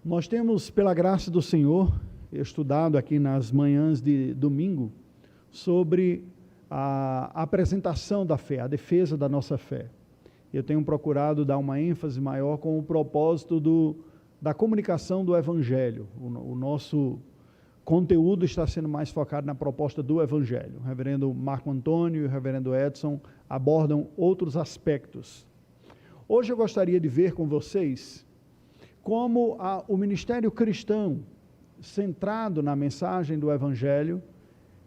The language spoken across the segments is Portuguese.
Nós temos, pela graça do Senhor, estudado aqui nas manhãs de domingo, sobre a apresentação da fé, a defesa da nossa fé. Eu tenho procurado dar uma ênfase maior com o propósito da comunicação do Evangelho. O nosso conteúdo está sendo mais focado na proposta do Evangelho. O reverendo Marco Antônio e o reverendo Edson abordam outros aspectos. Hoje eu gostaria de ver com vocês como o ministério cristão, centrado na mensagem do Evangelho,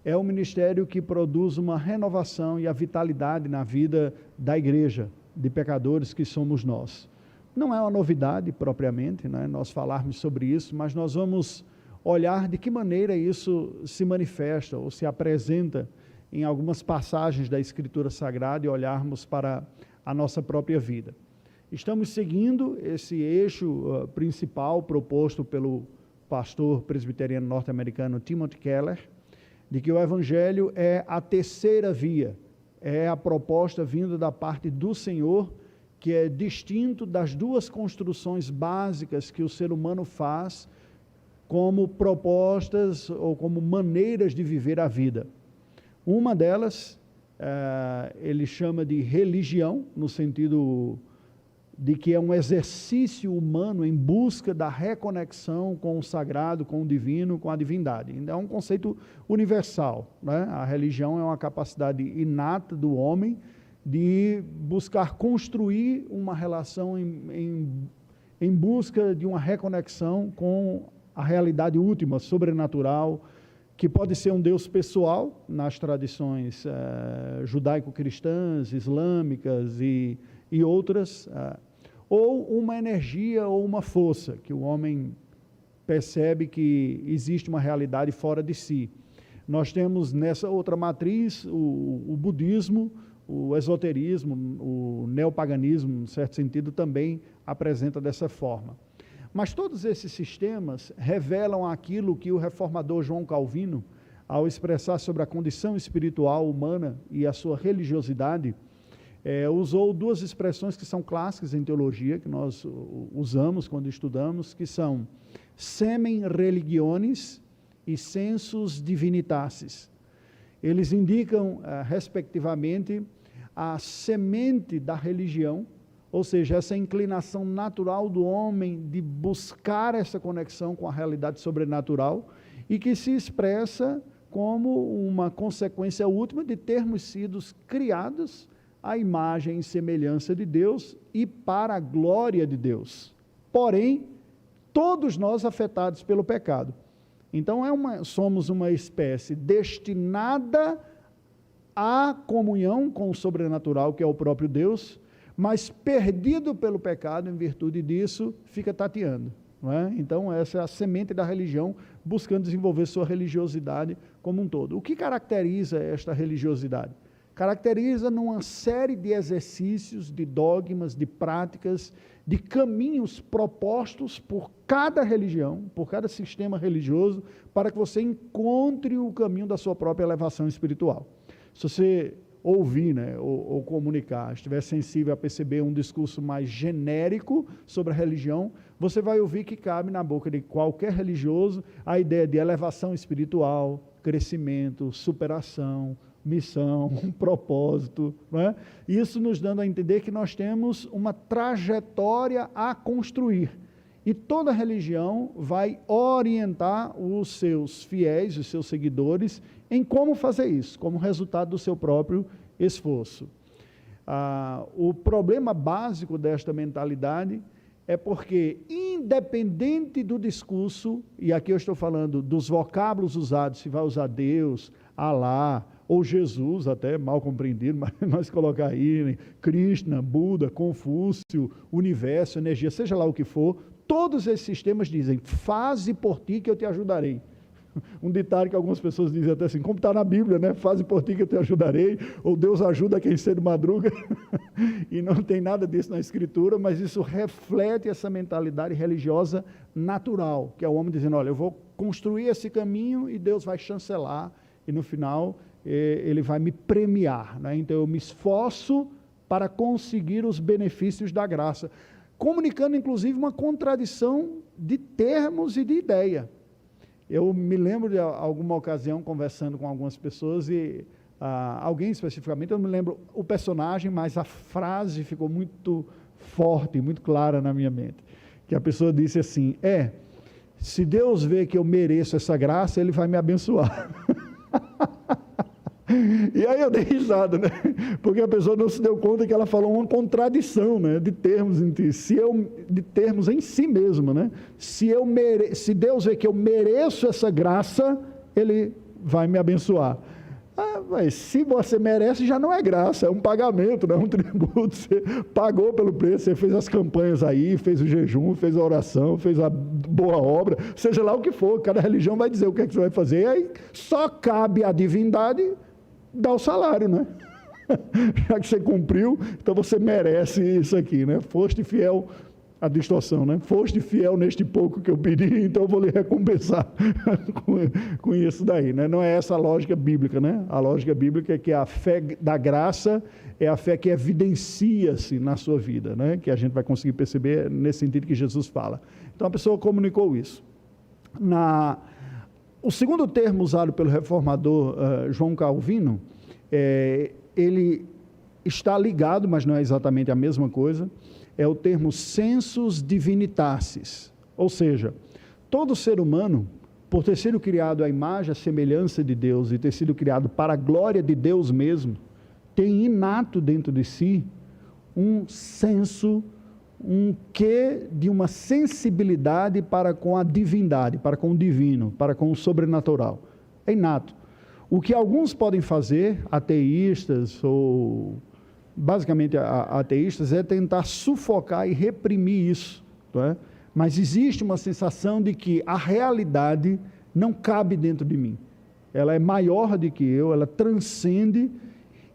é um ministério que produz uma renovação e a vitalidade na vida da igreja, de pecadores que somos nós. Não é uma novidade propriamente, né, nós falarmos sobre isso, mas nós vamos olhar de que maneira isso se manifesta ou se apresenta em algumas passagens da Escritura Sagrada e olharmos para a nossa própria vida. Estamos seguindo esse eixo principal proposto pelo pastor presbiteriano norte-americano Timothy Keller, de que o Evangelho é a terceira via, é a proposta vinda da parte do Senhor, que é distinto das duas construções básicas que o ser humano faz como propostas ou como maneiras de viver a vida. Uma delas, ele chama de religião, no sentido de que é um exercício humano em busca da reconexão com o sagrado, com o divino, com a divindade. Então, é um conceito universal, né? A religião é uma capacidade inata do homem de buscar construir uma relação em busca de uma reconexão com a realidade última, sobrenatural, que pode ser um Deus pessoal, nas tradições judaico-cristãs, islâmicas e outras, ou uma energia ou uma força, que o homem percebe que existe uma realidade fora de si. Nós temos nessa outra matriz o budismo, o esoterismo, o neopaganismo, em certo sentido, também apresenta dessa forma. Mas todos esses sistemas revelam aquilo que o reformador João Calvino, ao expressar sobre a condição espiritual humana e a sua religiosidade, usou duas expressões que são clássicas em teologia, que nós usamos quando estudamos, que são semen religionis e sensus divinitatis. Eles indicam, respectivamente, a semente da religião, ou seja, essa inclinação natural do homem de buscar essa conexão com a realidade sobrenatural e que se expressa como uma consequência última de termos sido criados à imagem e semelhança de Deus e para a glória de Deus. Porém, todos nós afetados pelo pecado. Então, somos uma espécie destinada à comunhão com o sobrenatural, que é o próprio Deus, mas perdido pelo pecado, em virtude disso, fica tateando. Não é? Então, essa é a semente da religião, buscando desenvolver sua religiosidade como um todo. O que caracteriza esta religiosidade? Caracteriza numa série de exercícios, de dogmas, de práticas, de caminhos propostos por cada religião, por cada sistema religioso, para que você encontre o caminho da sua própria elevação espiritual. Se você ouvir, né, ou comunicar, estiver sensível a perceber um discurso mais genérico sobre a religião, você vai ouvir que cabe na boca de qualquer religioso a ideia de elevação espiritual, crescimento, superação, missão, propósito, não é? Isso nos dando a entender que nós temos uma trajetória a construir. E toda religião vai orientar os seus fiéis, os seus seguidores, em como fazer isso, como resultado do seu próprio esforço. O problema básico desta mentalidade é porque, independente do discurso, e aqui eu estou falando dos vocábulos usados, se vai usar Deus, Alá, ou Jesus, até mal compreendido, mas nós colocar aí, Krishna, Buda, Confúcio, universo, energia, seja lá o que for, todos esses sistemas dizem, faze por ti que eu te ajudarei. Um ditado que algumas pessoas dizem até assim, como está na Bíblia, né? Faze por ti que eu te ajudarei, ou Deus ajuda quem cedo madruga, e não tem nada disso na Escritura, mas isso reflete essa mentalidade religiosa natural, que é o homem dizendo, olha, eu vou construir esse caminho e Deus vai chancelar, e no final ele vai me premiar, né? Então eu me esforço para conseguir os benefícios da graça, comunicando inclusive uma contradição de termos e de ideia. Eu me lembro de alguma ocasião conversando com algumas pessoas e alguém especificamente, eu não me lembro o personagem, mas a frase ficou muito forte, muito clara na minha mente. Que a pessoa disse assim, se Deus vê que eu mereço essa graça, Ele vai me abençoar. E aí eu dei risada, né? Porque a pessoa não se deu conta que ela falou uma contradição, né? De termos em si mesmo, né? Se Deus vê que eu mereço essa graça, Ele vai me abençoar. Mas se você merece, já não é graça, é um pagamento, não é um tributo. Você pagou pelo preço, você fez as campanhas aí, fez o jejum, fez a oração, fez a boa obra, seja lá o que for, cada religião vai dizer o que é que você vai fazer, e aí só cabe à divindade dar o salário, né? Já que você cumpriu, então você merece isso aqui, né? Foste fiel, a distorção, né? Foste fiel neste pouco que eu pedi, então eu vou lhe recompensar com isso daí, né? Não é essa a lógica bíblica, né? A lógica bíblica é que a fé da graça é a fé que evidencia-se na sua vida, né? Que a gente vai conseguir perceber nesse sentido que Jesus fala. Então a pessoa comunicou isso. O segundo termo usado pelo reformador João Calvino, ele está ligado, mas não é exatamente a mesma coisa, é o termo sensus divinitatis, ou seja, todo ser humano, por ter sido criado à imagem e semelhança de Deus e ter sido criado para a glória de Deus mesmo, tem inato dentro de si um senso, um quê de uma sensibilidade para com a divindade, para com o divino, para com o sobrenatural. É inato. O que alguns podem fazer, ateístas ou basicamente ateístas, é tentar sufocar e reprimir isso, não é? Mas existe uma sensação de que a realidade não cabe dentro de mim. Ela é maior do que eu, ela transcende,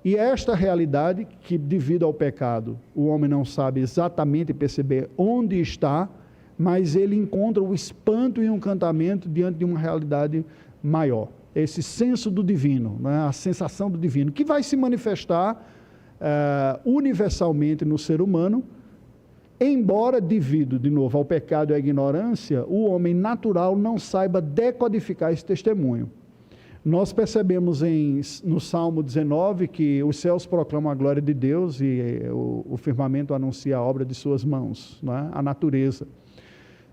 e esta realidade, que devido ao pecado, o homem não sabe exatamente perceber onde está, mas ele encontra o espanto e o encantamento diante de uma realidade maior. Esse senso do divino, né? A sensação do divino, que vai se manifestar universalmente no ser humano, embora devido, de novo, ao pecado e à ignorância, o homem natural não saiba decodificar esse testemunho. Nós percebemos no Salmo 19 que os céus proclamam a glória de Deus e o firmamento anuncia a obra de suas mãos, não é? A natureza.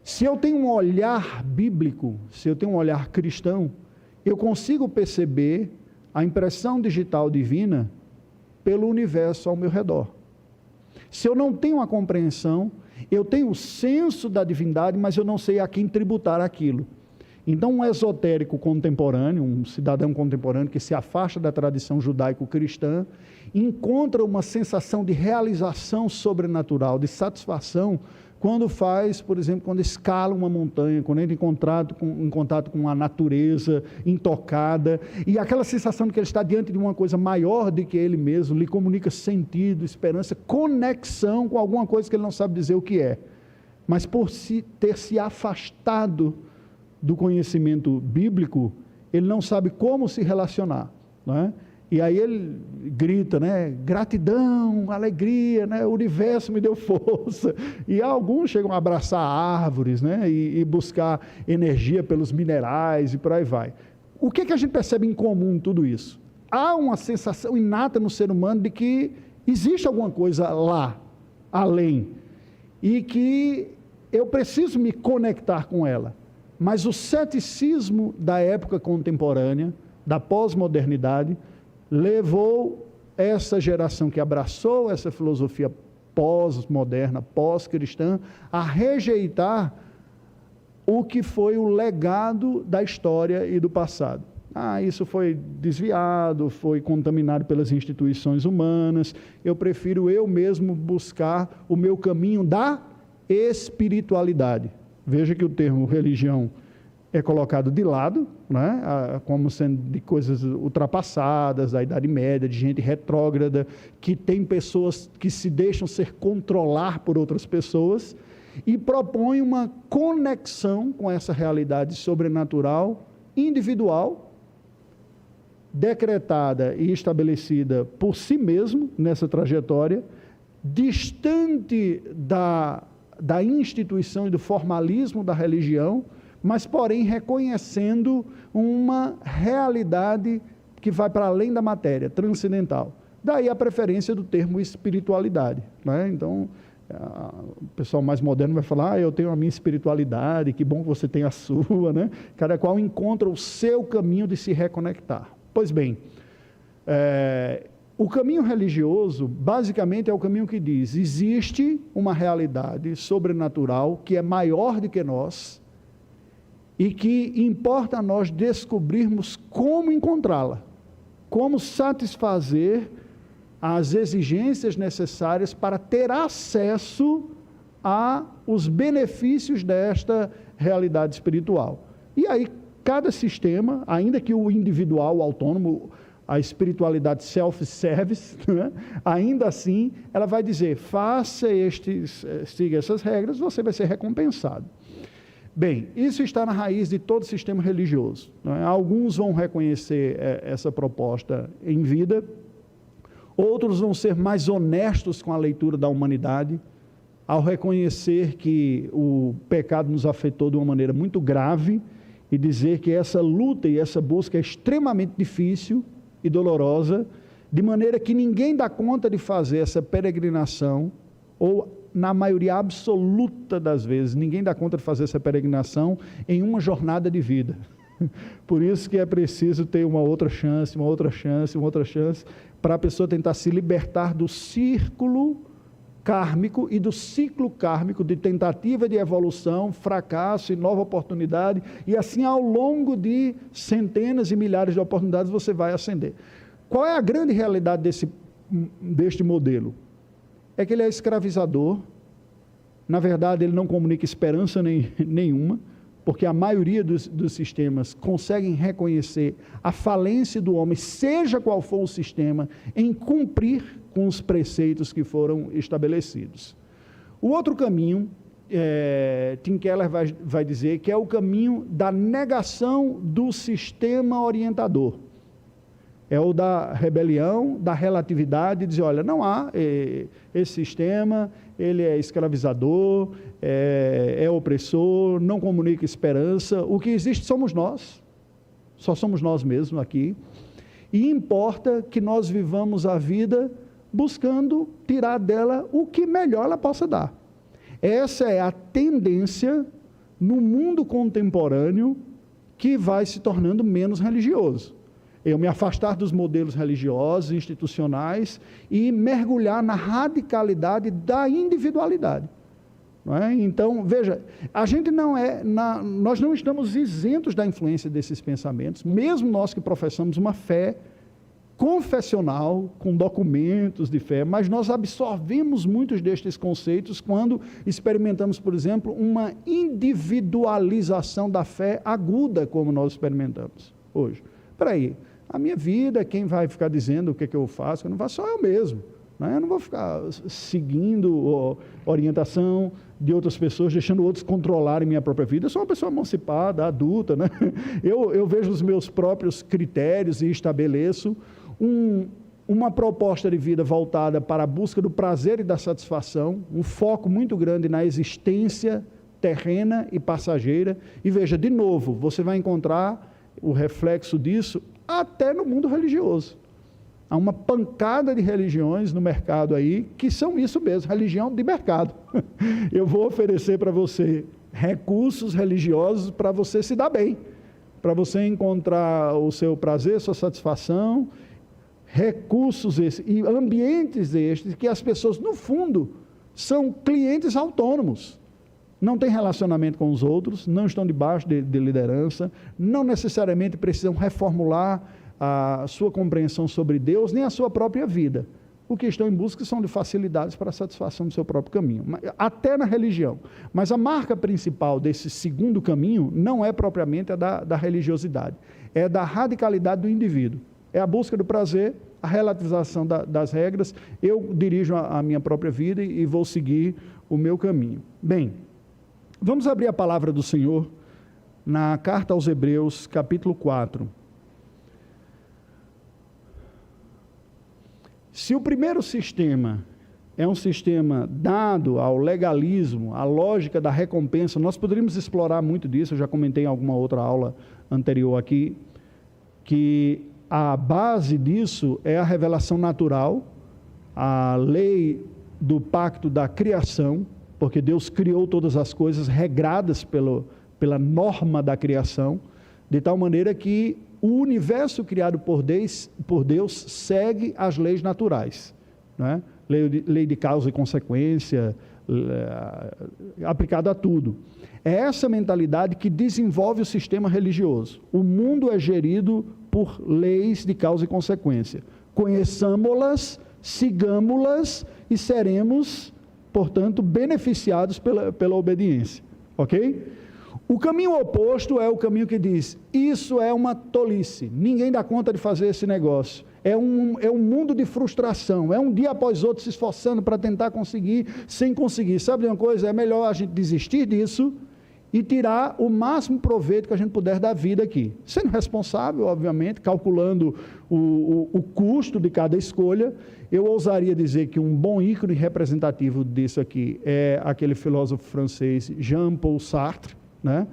Se eu tenho um olhar bíblico, se eu tenho um olhar cristão, eu consigo perceber a impressão digital divina pelo universo ao meu redor. Se eu não tenho a compreensão, eu tenho o senso da divindade, mas eu não sei a quem tributar aquilo. Então, um esotérico contemporâneo, um cidadão contemporâneo que se afasta da tradição judaico-cristã, encontra uma sensação de realização sobrenatural, de satisfação, quando faz, por exemplo, quando escala uma montanha, quando entra em contato com a natureza intocada, e aquela sensação de que ele está diante de uma coisa maior do que ele mesmo, lhe comunica sentido, esperança, conexão com alguma coisa que ele não sabe dizer o que é. Mas por ter se afastado do conhecimento bíblico, ele não sabe como se relacionar, não é? E aí ele grita, né? Gratidão, alegria, né? O universo me deu força. E alguns chegam a abraçar árvores, né? E buscar energia pelos minerais e por aí vai. O que a gente percebe em comum em tudo isso? Há uma sensação inata no ser humano de que existe alguma coisa lá, além, e que eu preciso me conectar com ela. Mas o ceticismo da época contemporânea, da pós-modernidade, levou essa geração que abraçou essa filosofia pós-moderna, pós-cristã, a rejeitar o que foi o legado da história e do passado. Isso foi desviado, foi contaminado pelas instituições humanas, eu prefiro eu mesmo buscar o meu caminho da espiritualidade. Veja que o termo religião é colocado de lado, né, como sendo de coisas ultrapassadas, da Idade Média, de gente retrógrada, que tem pessoas que se deixam ser controlar por outras pessoas, e propõe uma conexão com essa realidade sobrenatural, individual, decretada e estabelecida por si mesmo, nessa trajetória, distante da da instituição e do formalismo da religião, mas porém reconhecendo uma realidade que vai para além da matéria, transcendental. Daí a preferência do termo espiritualidade, né? Então, o pessoal mais moderno vai falar, eu tenho a minha espiritualidade, que bom que você tem a sua, né? Cada qual encontra o seu caminho de se reconectar. Pois bem, o caminho religioso, basicamente, é o caminho que diz, existe uma realidade sobrenatural que é maior do que nós e que importa a nós descobrirmos como encontrá-la, como satisfazer as exigências necessárias para ter acesso aos benefícios desta realidade espiritual. E aí, cada sistema, ainda que o individual, o autônomo, a espiritualidade self-service, né? Ainda assim, ela vai dizer, siga essas regras, você vai ser recompensado. Bem, isso está na raiz de todo sistema religioso, né? Alguns vão reconhecer essa proposta em vida, outros vão ser mais honestos com a leitura da humanidade, ao reconhecer que o pecado nos afetou de uma maneira muito grave, e dizer que essa luta e essa busca é extremamente difícil e dolorosa, de maneira que ninguém dá conta de fazer essa peregrinação, ou na maioria absoluta das vezes, ninguém dá conta de fazer essa peregrinação em uma jornada de vida. Por isso que é preciso ter uma outra chance, uma outra chance, uma outra chance, para a pessoa tentar se libertar do círculo kármico e do ciclo kármico de tentativa de evolução, fracasso e nova oportunidade, e assim ao longo de centenas e milhares de oportunidades você vai ascender. Qual é a grande realidade deste modelo? É que ele é escravizador, na verdade ele não comunica esperança nenhuma, porque a maioria dos sistemas conseguem reconhecer a falência do homem, seja qual for o sistema, em cumprir com os preceitos que foram estabelecidos. O outro caminho, Tim Keller vai dizer que é o caminho da negação do sistema orientador. É o da rebelião, da relatividade, dizer, olha, não há esse sistema, ele é escravizador, é opressor, não comunica esperança, o que existe somos nós, só somos nós mesmos aqui, e importa que nós vivamos a vida buscando tirar dela o que melhor ela possa dar. Essa é a tendência no mundo contemporâneo que vai se tornando menos religioso. Eu me afastar dos modelos religiosos, institucionais e mergulhar na radicalidade da individualidade. Não é? Então, veja, a gente nós não estamos isentos da influência desses pensamentos, mesmo nós que professamos uma fé confessional, com documentos de fé, mas nós absorvemos muitos destes conceitos quando experimentamos, por exemplo, uma individualização da fé aguda, como nós experimentamos hoje. Espera aí, a minha vida, quem vai ficar dizendo o que eu faço, eu não faço, só eu mesmo. Né? Eu não vou ficar seguindo orientação de outras pessoas, deixando outros controlarem minha própria vida. Eu sou uma pessoa emancipada, adulta, né? Eu vejo os meus próprios critérios e estabeleço uma proposta de vida voltada para a busca do prazer e da satisfação, um foco muito grande na existência terrena e passageira. E veja, de novo, você vai encontrar o reflexo disso até no mundo religioso. Há uma pancada de religiões no mercado aí que são isso mesmo, religião de mercado. Eu vou oferecer para você recursos religiosos para você se dar bem, para você encontrar o seu prazer, sua satisfação, recursos esses e ambientes estes que as pessoas, no fundo, são clientes autônomos. Não têm relacionamento com os outros, não estão debaixo de liderança, não necessariamente precisam reformular a sua compreensão sobre Deus, nem a sua própria vida. O que estão em busca são de facilidades para a satisfação do seu próprio caminho, até na religião. Mas a marca principal desse segundo caminho não é propriamente a da religiosidade, é da radicalidade do indivíduo. É a busca do prazer, a relativização das regras. Eu dirijo a minha própria vida e vou seguir o meu caminho. Bem, vamos abrir a palavra do Senhor na carta aos Hebreus, capítulo 4. Se o primeiro sistema é um sistema dado ao legalismo, à lógica da recompensa. Nós poderíamos explorar muito disso, eu já comentei em alguma outra aula anterior aqui, que a base disso é a revelação natural, a lei do pacto da criação, porque Deus criou todas as coisas regradas pela norma da criação, de tal maneira que o universo criado por Deus segue as leis naturais, né? Lei de causa e consequência, aplicado a tudo. É essa mentalidade que desenvolve o sistema religioso. O mundo é gerido por leis de causa e consequência. Conheçamo-las, sigamo-las e seremos, portanto, beneficiados pela obediência. Ok? O caminho oposto é o caminho que diz, isso é uma tolice, ninguém dá conta de fazer esse negócio. É um mundo de frustração, é um dia após outro se esforçando para tentar conseguir, sem conseguir. Sabe de uma coisa? É melhor a gente desistir disso e tirar o máximo proveito que a gente puder da vida aqui. Sendo responsável, obviamente, calculando o custo de cada escolha. Eu ousaria dizer que um bom ícone representativo disso aqui é aquele filósofo francês Jean-Paul Sartre, né?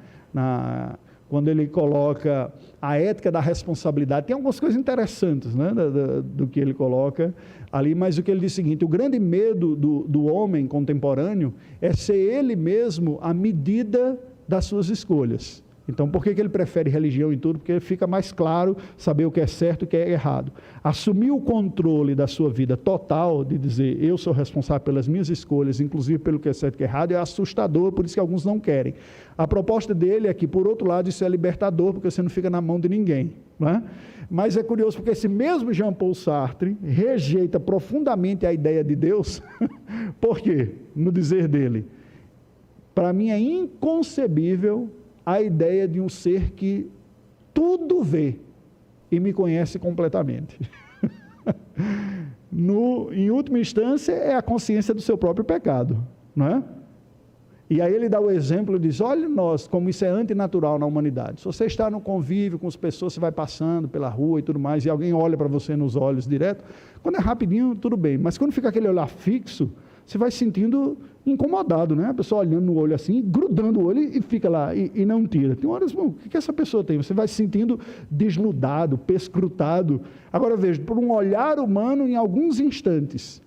Quando ele coloca a ética da responsabilidade, tem algumas coisas interessantes, né, do que ele coloca ali, mas o que ele diz é o seguinte: o grande medo do homem contemporâneo é ser ele mesmo a medida das suas escolhas. Então, por que ele prefere religião em tudo? Porque fica mais claro saber o que é certo e o que é errado. Assumir o controle da sua vida total, de dizer, eu sou responsável pelas minhas escolhas, inclusive pelo que é certo e que é errado, é assustador, por isso que alguns não querem. A proposta dele é que, por outro lado, isso é libertador, porque você não fica na mão de ninguém, não é? Mas é curioso, porque esse mesmo Jean-Paul Sartre rejeita profundamente a ideia de Deus. Por quê? No dizer dele, para mim é inconcebível a ideia de um ser que tudo vê e me conhece completamente. Em última instância, é a consciência do seu próprio pecado, não é? E aí ele dá o exemplo e diz, olha nós, como isso é antinatural na humanidade. Se você está no convívio com as pessoas, você vai passando pela rua e tudo mais, e alguém olha para você nos olhos direto, quando é rapidinho, tudo bem, mas quando fica aquele olhar fixo, você vai se sentindo incomodado, né? A pessoa olhando no olho assim, grudando o olho e fica lá, e não tira. Tem horas, bom, o que essa pessoa tem? Você vai se sentindo desnudado, pescrutado. Agora veja, por um olhar humano em alguns instantes.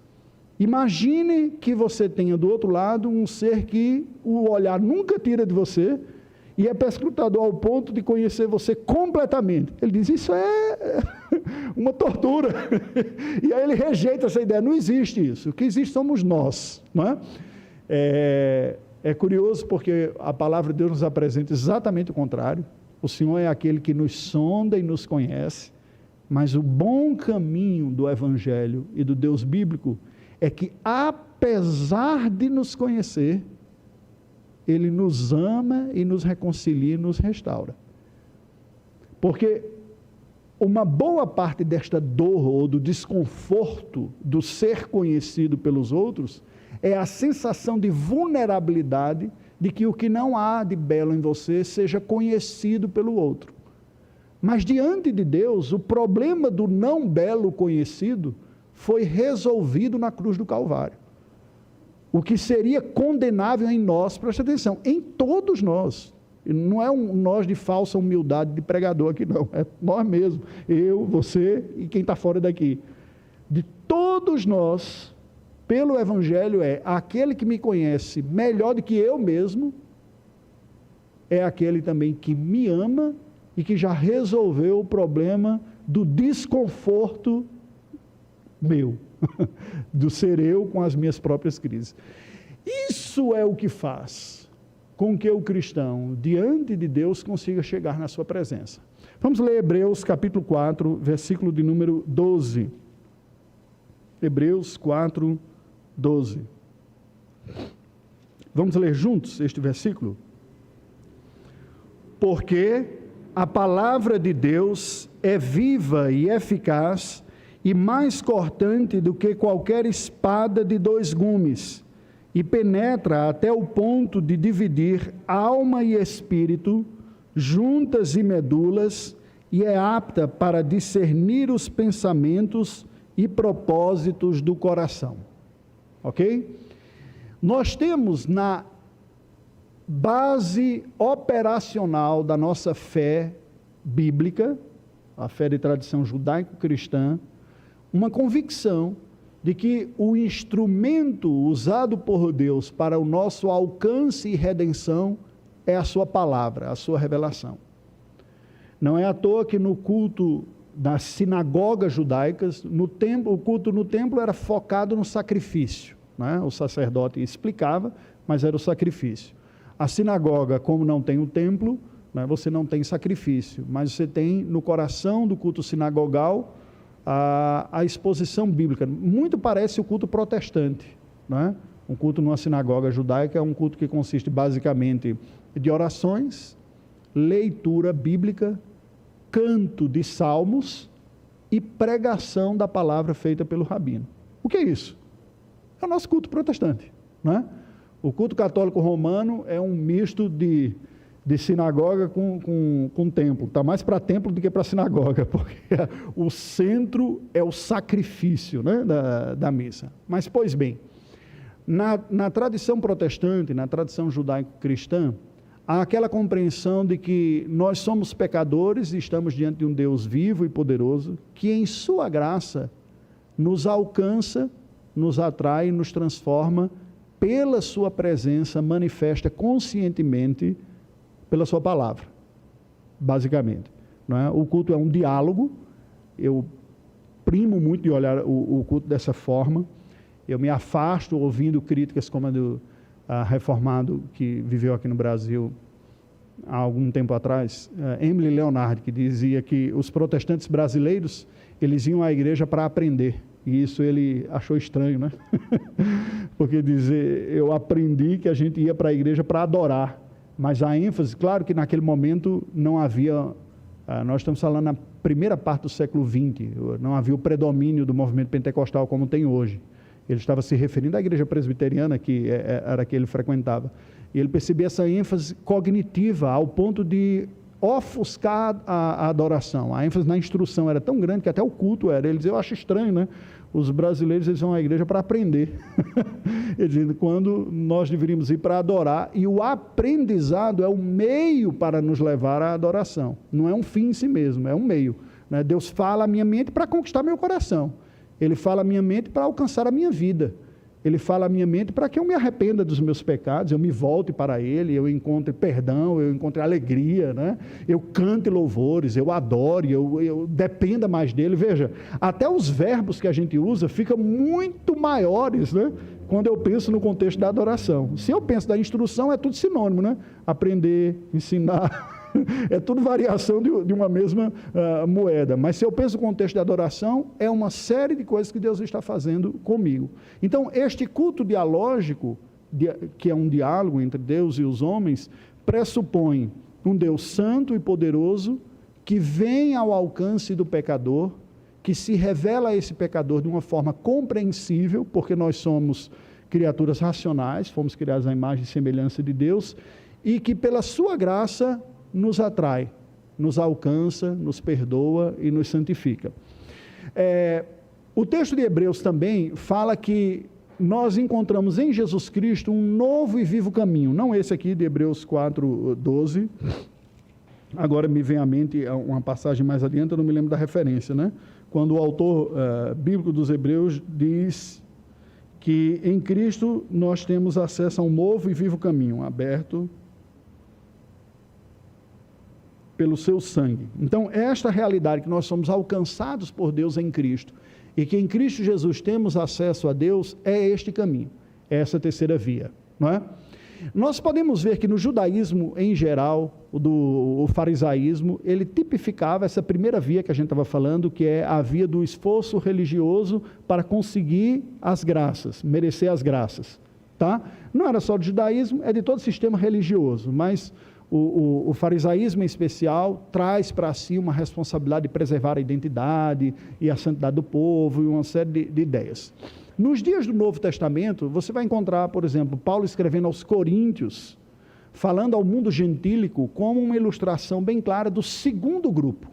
Imagine que você tenha do outro lado um ser que o olhar nunca tira de você e é perscrutador ao ponto de conhecer você completamente. Ele diz, isso é uma tortura. E aí ele rejeita essa ideia, não existe isso. O que existe somos nós, não é? É curioso porque a palavra de Deus nos apresenta exatamente o contrário. O Senhor é aquele que nos sonda e nos conhece, mas o bom caminho do Evangelho e do Deus bíblico é que, apesar de nos conhecer, Ele nos ama e nos reconcilia e nos restaura. Porque uma boa parte desta dor ou do desconforto do ser conhecido pelos outros é a sensação de vulnerabilidade de que o que não há de belo em você seja conhecido pelo outro. Mas diante de Deus, o problema do não belo conhecido foi resolvido na cruz do Calvário. O que seria condenável em nós, preste atenção, em todos nós, não é um nós de falsa humildade de pregador aqui não, é nós mesmos, eu, você e quem está fora daqui. De todos nós, pelo Evangelho aquele que me conhece melhor do que eu mesmo, é aquele também que me ama e que já resolveu o problema do desconforto meu, do ser eu com as minhas próprias crises. Isso é o que faz com que o cristão, diante de Deus, consiga chegar na sua presença. Vamos ler Hebreus capítulo 4, versículo de número 12. Hebreus 4, 12. Vamos ler juntos este versículo? Porque a palavra de Deus é viva e eficaz e mais cortante do que qualquer espada de 2 gumes, e penetra até o ponto de dividir alma e espírito, juntas e medulas, e é apta para discernir os pensamentos e propósitos do coração. ok? Nós temos na base operacional da nossa fé bíblica, a fé de tradição judaico-cristã, uma convicção de que o instrumento usado por Deus para o nosso alcance e redenção é a sua palavra, a sua revelação. Não é à toa que no culto das sinagogas judaicas, o culto no templo era focado no sacrifício, né? O sacerdote explicava, mas era o sacrifício. A sinagoga, como não tem o templo, né, você não tem sacrifício, mas você tem no coração do culto sinagogal a exposição bíblica. Muito parece o culto protestante, né? Um culto numa sinagoga judaica é um culto que consiste basicamente de orações, leitura bíblica, canto de salmos e pregação da palavra feita pelo rabino. O que é isso? É o nosso culto protestante, né? O culto católico romano é um misto de sinagoga com templo. Está mais para templo do que para sinagoga, porque o centro é o sacrifício, né, da missa. Mas, pois bem, na tradição protestante, na tradição judaico-cristã, há aquela compreensão de que nós somos pecadores e estamos diante de um Deus vivo e poderoso, que em sua graça nos alcança, nos atrai e nos transforma pela sua presença manifesta conscientemente pela sua palavra, basicamente, não é? O culto é um diálogo. Eu primo muito de olhar o culto dessa forma. Eu me afasto ouvindo críticas como a do reformado que viveu aqui no Brasil há algum tempo atrás, Emily Leonard, que dizia que os protestantes brasileiros, eles iam à igreja para aprender, e isso ele achou estranho, né? Porque dizer, eu aprendi que a gente ia para a igreja para adorar, mas a ênfase, claro que naquele momento não havia, nós estamos falando na primeira parte do século XX, não havia o predomínio do movimento pentecostal como tem hoje. Ele estava se referindo à igreja presbiteriana, que era a que ele frequentava. E ele percebia essa ênfase cognitiva, ao ponto de ofuscar a adoração. A ênfase na instrução era tão grande que até o culto era. Ele dizia, eu acho estranho, né? Os brasileiros, eles vão à igreja para aprender. Ele dizia, quando nós deveríamos ir para adorar, e o aprendizado é o meio para nos levar à adoração. Não é um fim em si mesmo, é um meio, né? Deus fala à minha mente para conquistar meu coração. Ele fala à minha mente para alcançar a minha vida. Ele fala à minha mente para que eu me arrependa dos meus pecados, eu me volte para Ele, eu encontre perdão, eu encontre alegria, né? Eu cante louvores, eu adore, eu dependa mais dEle. Veja, até os verbos que a gente usa ficam muito maiores, né? Quando eu penso no contexto da adoração. Se eu penso da instrução, é tudo sinônimo, né? Aprender, ensinar... É tudo variação de uma mesma moeda. Mas se eu penso no contexto da adoração, é uma série de coisas que Deus está fazendo comigo. Então, este culto dialógico, que é um diálogo entre Deus e os homens, pressupõe um Deus santo e poderoso, que vem ao alcance do pecador, que se revela a esse pecador de uma forma compreensível, porque nós somos criaturas racionais, fomos criados à imagem e semelhança de Deus, e que pela sua graça nos atrai, nos alcança, nos perdoa e nos santifica. O texto de Hebreus também fala que nós encontramos em Jesus Cristo um novo e vivo caminho, não esse aqui de Hebreus 4:12, agora me vem à mente uma passagem mais adiante, eu não me lembro da referência, né? Quando o autor bíblico dos Hebreus diz que em Cristo nós temos acesso a um novo e vivo caminho, aberto pelo seu sangue. Então, esta realidade que nós somos alcançados por Deus em Cristo, e que em Cristo Jesus temos acesso a Deus, é este caminho, é essa terceira via, não é? Nós podemos ver que no judaísmo em geral, o farisaísmo, ele tipificava essa primeira via que a gente estava falando, que é a via do esforço religioso para conseguir as graças, merecer as graças, tá? Não era só do judaísmo, é de todo o sistema religioso, mas o farisaísmo em especial traz para si uma responsabilidade de preservar a identidade e a santidade do povo e uma série de ideias. Nos dias do Novo Testamento, você vai encontrar, por exemplo, Paulo escrevendo aos Coríntios, falando ao mundo gentílico como uma ilustração bem clara do segundo grupo.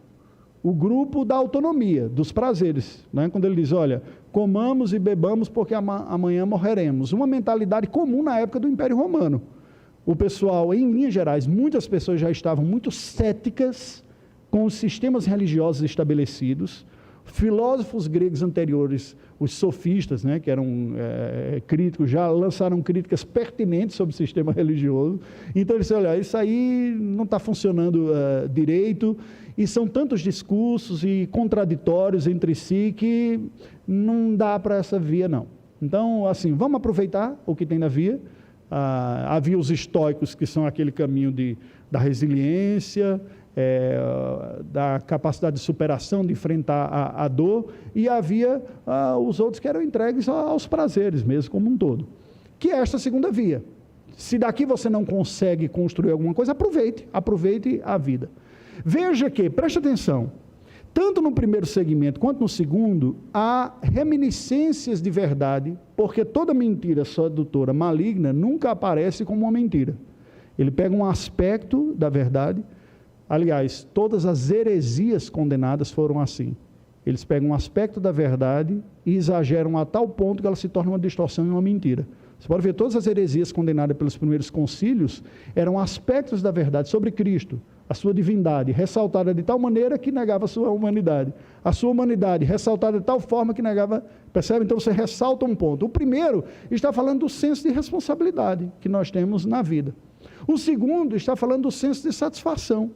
o grupo da autonomia, dos prazeres, né? Quando ele diz, olha, comamos e bebamos porque amanhã morreremos. Uma mentalidade comum na época do Império Romano. O pessoal, em linhas gerais, muitas pessoas já estavam muito céticas com os sistemas religiosos estabelecidos. Filósofos gregos anteriores, os sofistas, né, que eram críticos, já lançaram críticas pertinentes sobre o sistema religioso. Então eles disseram, olha, isso aí não está funcionando direito, e são tantos discursos e contraditórios entre si que não dá para essa via, não. Então, assim, vamos aproveitar o que tem na via. Havia os estoicos, que são aquele caminho da resiliência, da capacidade de superação, de enfrentar a dor, e havia os outros que eram entregues aos prazeres mesmo, como um todo, que é esta segunda via. Se daqui você não consegue construir alguma coisa, aproveite a vida. Veja que, preste atenção, tanto no primeiro segmento quanto no segundo, há reminiscências de verdade, porque toda mentira sedutora maligna nunca aparece como uma mentira. Ele pega um aspecto da verdade. Aliás, todas as heresias condenadas foram assim. Eles pegam um aspecto da verdade e exageram a tal ponto que ela se torna uma distorção e uma mentira. Você pode ver, todas as heresias condenadas pelos primeiros concílios eram aspectos da verdade sobre Cristo, a sua divindade, ressaltada de tal maneira que negava a sua humanidade. A sua humanidade ressaltada de tal forma que negava, percebe? Então você ressalta um ponto. O primeiro está falando do senso de responsabilidade que nós temos na vida. O segundo está falando do senso de satisfação.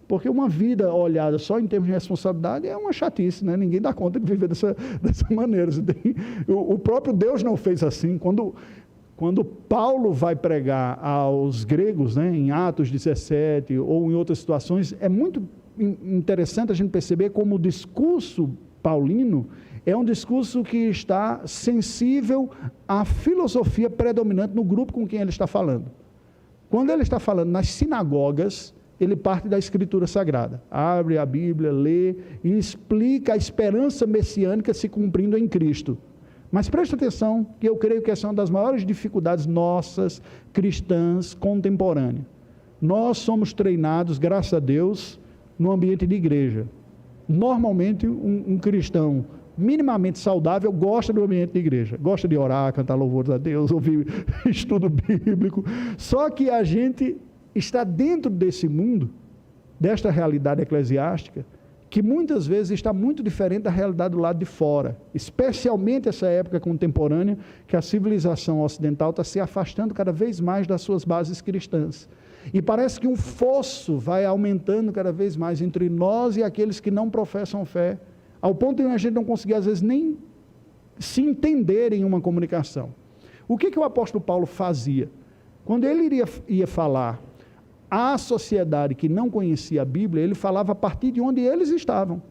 Porque uma vida olhada só em termos de responsabilidade é uma chatice, né? Ninguém dá conta de viver dessa maneira. O próprio Deus não fez assim. Quando Paulo vai pregar aos gregos, né, em Atos 17 ou em outras situações, é muito interessante a gente perceber como o discurso paulino é um discurso que está sensível à filosofia predominante no grupo com quem ele está falando. Quando ele está falando nas sinagogas, ele parte da Escritura Sagrada, abre a Bíblia, lê e explica a esperança messiânica se cumprindo em Cristo. Mas preste atenção, que eu creio que essa é uma das maiores dificuldades nossas, cristãs, contemporâneas. Nós somos treinados, graças a Deus, no ambiente de igreja. Normalmente, um cristão minimamente saudável gosta do ambiente de igreja, gosta de orar, cantar louvores a Deus, ouvir estudo bíblico. Só que a gente está dentro desse mundo, desta realidade eclesiástica, que muitas vezes está muito diferente da realidade do lado de fora, especialmente essa época contemporânea, que a civilização ocidental está se afastando cada vez mais das suas bases cristãs. E parece que um fosso vai aumentando cada vez mais entre nós e aqueles que não professam fé, ao ponto de a gente não conseguir, às vezes, nem se entender em uma comunicação. O que o apóstolo Paulo fazia? Quando ele ia falar à sociedade que não conhecia a Bíblia, ele falava a partir de onde eles estavam.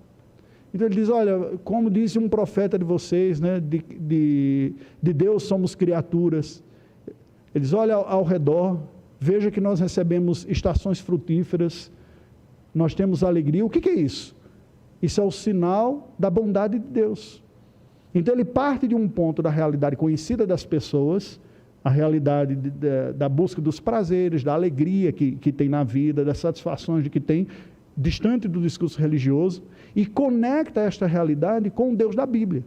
Então ele diz, olha, como disse um profeta de vocês, né, de Deus somos criaturas. Ele diz, olha ao redor, veja que nós recebemos estações frutíferas, nós temos alegria. O que é isso? Isso é o sinal da bondade de Deus. Então ele parte de um ponto da realidade conhecida das pessoas, a realidade da busca dos prazeres, da alegria que tem na vida, das satisfações de que tem, distante do discurso religioso, e conecta esta realidade com o Deus da Bíblia.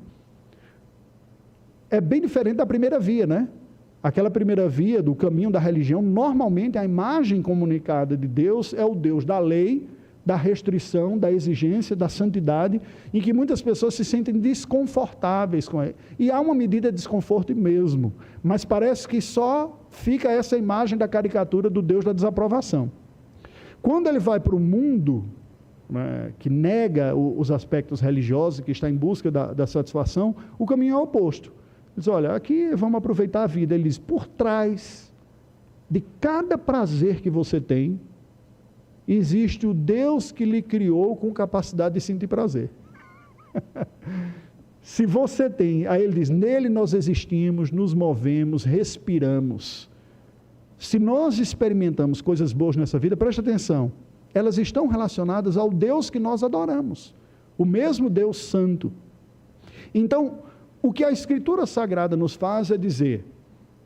É bem diferente da primeira via, né? Aquela primeira via do caminho da religião, normalmente a imagem comunicada de Deus é o Deus da lei, da restrição, da exigência, da santidade, em que muitas pessoas se sentem desconfortáveis com ele. E há uma medida de desconforto mesmo, mas parece que só fica essa imagem da caricatura do Deus da desaprovação. Quando ele vai para o mundo, né, que nega os aspectos religiosos, que está em busca da satisfação, o caminho é o oposto. Ele diz, olha, aqui vamos aproveitar a vida. Ele diz, por trás de cada prazer que você tem, existe o Deus que lhe criou com capacidade de sentir prazer. Se você tem, aí ele diz, nele nós existimos, nos movemos, respiramos. Se nós experimentamos coisas boas nessa vida, preste atenção, elas estão relacionadas ao Deus que nós adoramos, o mesmo Deus santo. Então, o que a Escritura Sagrada nos faz é dizer,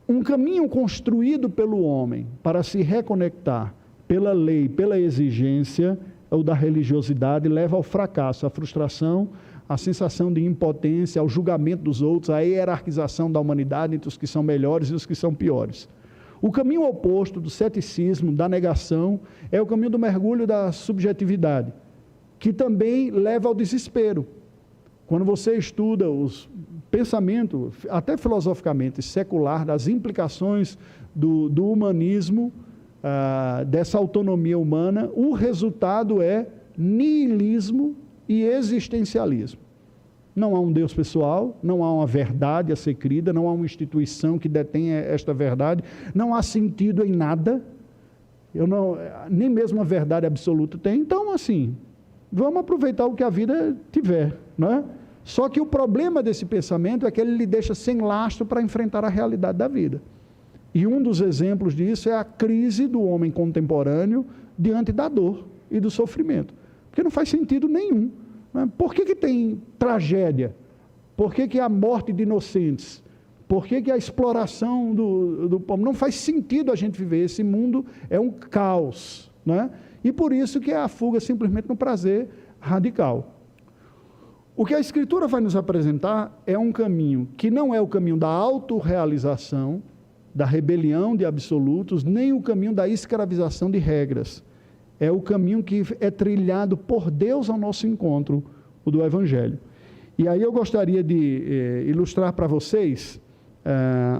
um caminho construído pelo homem para se reconectar pela lei, pela exigência, ou da religiosidade leva ao fracasso, à frustração, à sensação de impotência, ao julgamento dos outros, à hierarquização da humanidade entre os que são melhores e os que são piores. O caminho oposto do ceticismo, da negação, é o caminho do mergulho da subjetividade, que também leva ao desespero. Quando você estuda os pensamentos, até filosoficamente secular, das implicações do humanismo, dessa autonomia humana, o resultado é niilismo e existencialismo. Não há um Deus pessoal, não há uma verdade a ser crida, não há uma instituição que detenha esta verdade, não há sentido em nada, nem mesmo a verdade absoluta tem. Então, assim, vamos aproveitar o que a vida tiver, não é? Só que o problema desse pensamento é que ele lhe deixa sem lastro para enfrentar a realidade da vida. E um dos exemplos disso é a crise do homem contemporâneo diante da dor e do sofrimento. Porque não faz sentido nenhum. Por que tem tragédia? Por que há morte de inocentes? Por que a exploração do povo? Não faz sentido a gente viver. Esse mundo é um caos, né? E por isso que é a fuga simplesmente no prazer radical. O que a Escritura vai nos apresentar é um caminho que não é o caminho da autorrealização, da rebelião de absolutos, nem o caminho da escravização de regras. É o caminho que é trilhado por Deus ao nosso encontro, o do Evangelho. E aí eu gostaria de ilustrar para vocês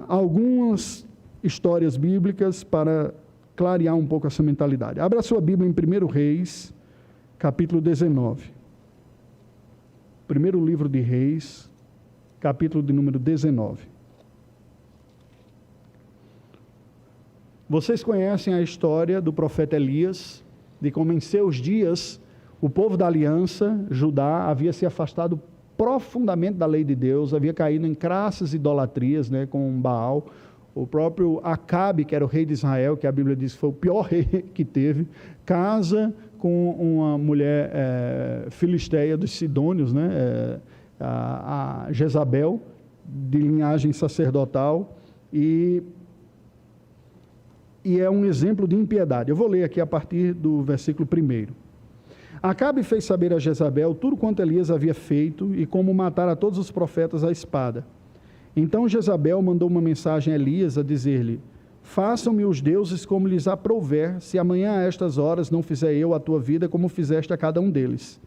algumas histórias bíblicas para clarear um pouco essa mentalidade. Abra a sua Bíblia em 1 Reis, capítulo 19. Primeiro livro de Reis, capítulo de número 19. Vocês conhecem a história do profeta Elias, de como em seus dias o povo da aliança, Judá, havia se afastado profundamente da lei de Deus, havia caído em crassas idolatrias, né, com Baal. O próprio Acabe, que era o rei de Israel, que a Bíblia diz que foi o pior rei que teve, casa com uma mulher filisteia dos Sidônios, né, a Jezabel, de linhagem sacerdotal, e é um exemplo de impiedade. Eu vou ler aqui a partir do versículo 1. Acabe fez saber a Jezabel tudo quanto Elias havia feito e como matar a todos os profetas à espada. Então Jezabel mandou uma mensagem a Elias a dizer-lhe: façam-me os deuses como lhes aprouver, se amanhã a estas horas não fizer eu a tua vida como fizeste a cada um deles.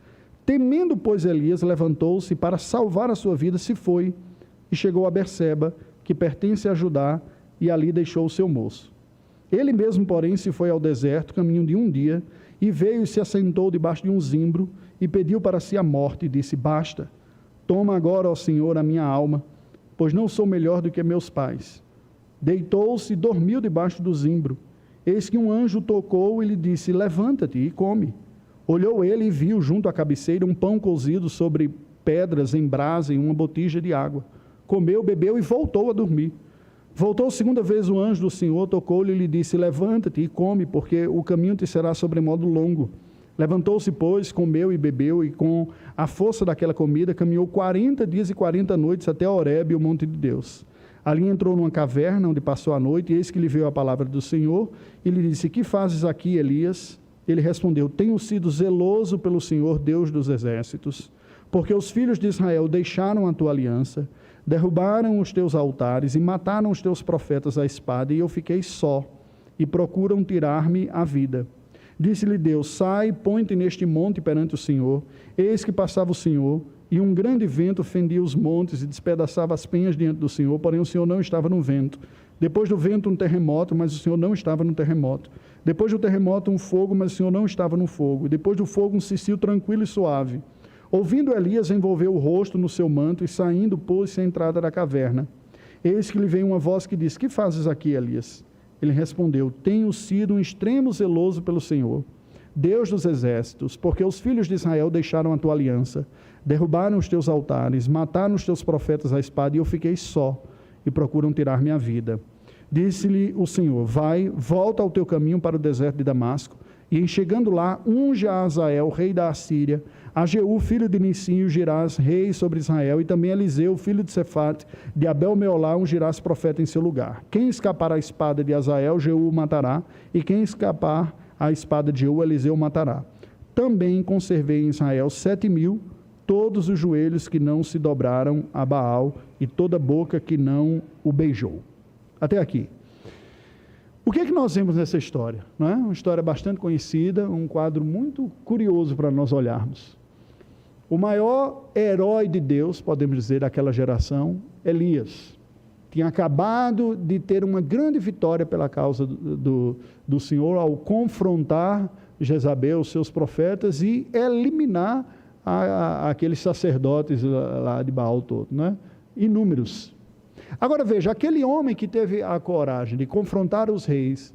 Temendo, pois, Elias levantou-se para salvar a sua vida, se foi, e chegou a Berseba, que pertence a Judá, e ali deixou o seu moço. Ele mesmo, porém, se foi ao deserto, caminho de um dia, e veio e se assentou debaixo de um zimbro, e pediu para si a morte, e disse: basta, toma agora, ó Senhor, a minha alma, pois não sou melhor do que meus pais. Deitou-se e dormiu debaixo do zimbro. Eis que um anjo tocou e lhe disse: levanta-te e come. Olhou ele e viu junto à cabeceira um pão cozido sobre pedras em brasa e uma botija de água. Comeu, bebeu e voltou a dormir. Voltou segunda vez o anjo do Senhor, tocou-lhe e lhe disse: levanta-te e come, porque o caminho te será sobremodo longo. Levantou-se, pois, comeu e bebeu, e com a força daquela comida caminhou 40 dias e 40 noites até Horebe, o monte de Deus. Ali entrou numa caverna, onde passou a noite, e eis que lhe veio a palavra do Senhor, e lhe disse: que fazes aqui, Elias? Ele respondeu: tenho sido zeloso pelo Senhor, Deus dos exércitos, porque os filhos de Israel deixaram a tua aliança, derrubaram os teus altares e mataram os teus profetas à espada, e eu fiquei só, e procuram tirar-me a vida. Disse-lhe Deus: sai, põe-te neste monte perante o Senhor. Eis que passava o Senhor, e um grande vento fendia os montes e despedaçava as penhas diante do Senhor, porém o Senhor não estava no vento. Depois do vento, um terremoto, mas o Senhor não estava no terremoto. Depois do terremoto, um fogo, mas o Senhor não estava no fogo. Depois do fogo, um cicio tranquilo e suave. Ouvindo Elias, envolveu o rosto no seu manto e, saindo, pôs-se à entrada da caverna. Eis que lhe veio uma voz que disse: que fazes aqui, Elias? Ele respondeu: tenho sido um extremo zeloso pelo Senhor, Deus dos exércitos, porque os filhos de Israel deixaram a tua aliança, derrubaram os teus altares, mataram os teus profetas à espada, e eu fiquei só, e procuram tirar minha vida. Disse-lhe o Senhor: vai, volta ao teu caminho para o deserto de Damasco, e em chegando lá, unge a Azael, rei da Assíria, a Jeú, filho de Nissim, ungirás rei sobre Israel, e também Eliseu, filho de Sefate, de Abel-Meolá, ungirás profeta em seu lugar. Quem escapar à espada de Azael, Jeú o matará, e quem escapar à espada de Jeú, Eliseu o matará. também conservei em Israel 7.000, todos os joelhos que não se dobraram a Baal e toda boca que não o beijou. Até aqui. O que é que nós vemos nessa história? Não é? Uma história bastante conhecida, um quadro muito curioso para nós olharmos. O maior herói de Deus, podemos dizer, daquela geração, Elias. Tinha acabado de ter uma grande vitória pela causa do Senhor ao confrontar Jezabel, os seus profetas, e eliminar aqueles sacerdotes lá de Baal todo, né? Inúmeros. Agora veja, aquele homem que teve a coragem de confrontar os reis,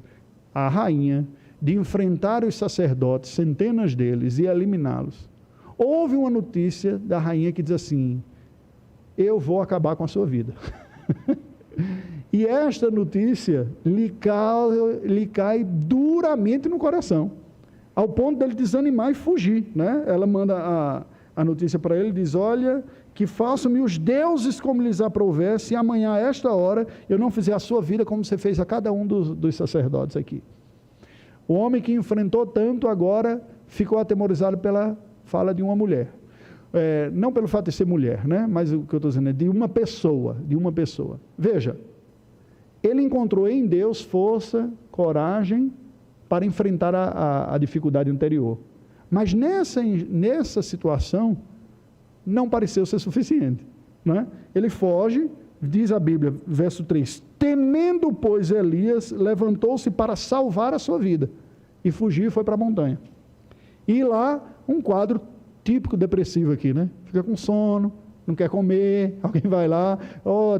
a rainha, de enfrentar os sacerdotes, centenas deles, e eliminá-los. Houve uma notícia da rainha que diz assim: eu vou acabar com a sua vida. E esta notícia lhe cai duramente no coração, ao ponto dele desanimar e fugir, né? Ela manda a notícia para ele, diz: olha, que façam-me os deuses como lhes aprouver, se amanhã a esta hora eu não fizer a sua vida como você fez a cada um dos sacerdotes aqui. O homem que enfrentou tanto agora ficou atemorizado pela fala de uma mulher. Não pelo fato de ser mulher, né? Mas o que eu estou dizendo é de uma pessoa, Veja, ele encontrou em Deus força, coragem para enfrentar a dificuldade anterior. Mas nessa situação, não pareceu ser suficiente, né? Ele foge, diz a Bíblia, verso 3, temendo, pois, Elias, levantou-se para salvar a sua vida, e fugiu e foi para a montanha. E lá, um quadro típico depressivo aqui, né? Fica com sono, não quer comer, alguém vai lá,